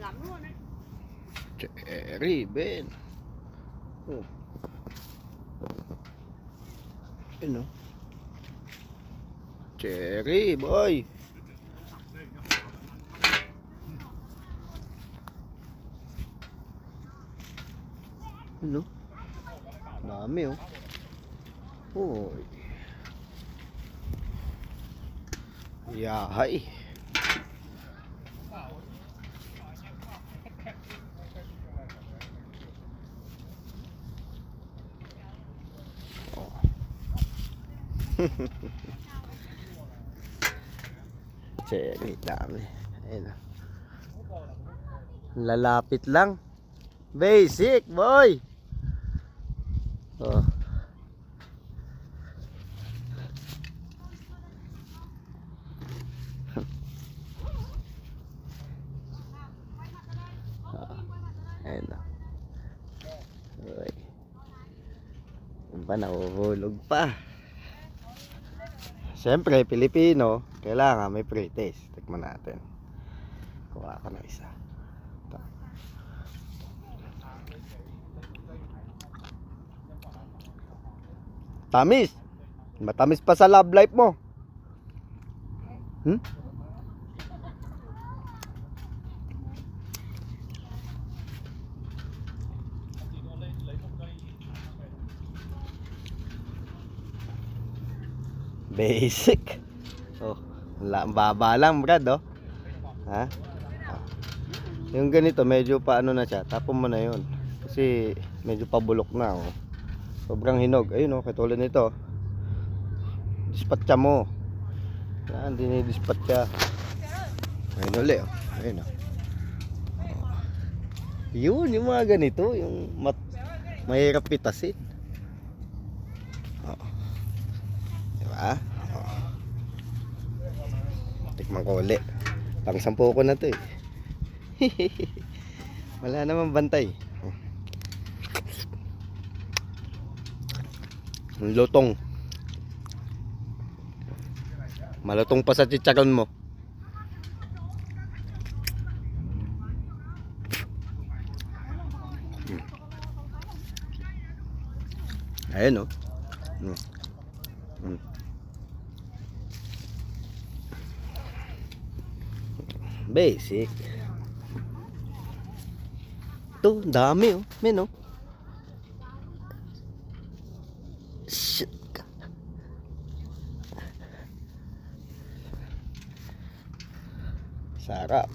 lắm luôn đấy. Cherry Ben. Oh. Ano? Cherry boy. Ano? Dami oh. Hoy. Yahay. Oh. Cherry, dami. Ayun oh. Lalapit lang. Basic boy. Oh. Ayun na. Uy. Yung pa nahuhulog pa. Siyempre, Pilipino, kailangan may pre-taste. Tikman natin. Kuha ka na isa. Ito. Tamis. Matamis pa sa love life mo. Hmm? Basic. Oh, baba lang, Brad, oh. Ha? Yung ganito, medyo pa ano na siya. Tapon mo na yun. Kasi medyo pabulok na, oh. Sobrang hinog. Ayun, oh, katulad nito. Dispatcha mo. Yan, dinidispatcha. Ayun ulit, oh. Ayun, oh. Yun, yung mga ganito, yung mahirap pitasin. Oh. Diba? Oh. Tikman ko ulit. Pang 10 ko na to eh. Wala namang bantay. Lutong. Malutong pa sa chicharon mo. Ayan oh. Basic. Ito, dami oh. Men oh. Shit. Sarap.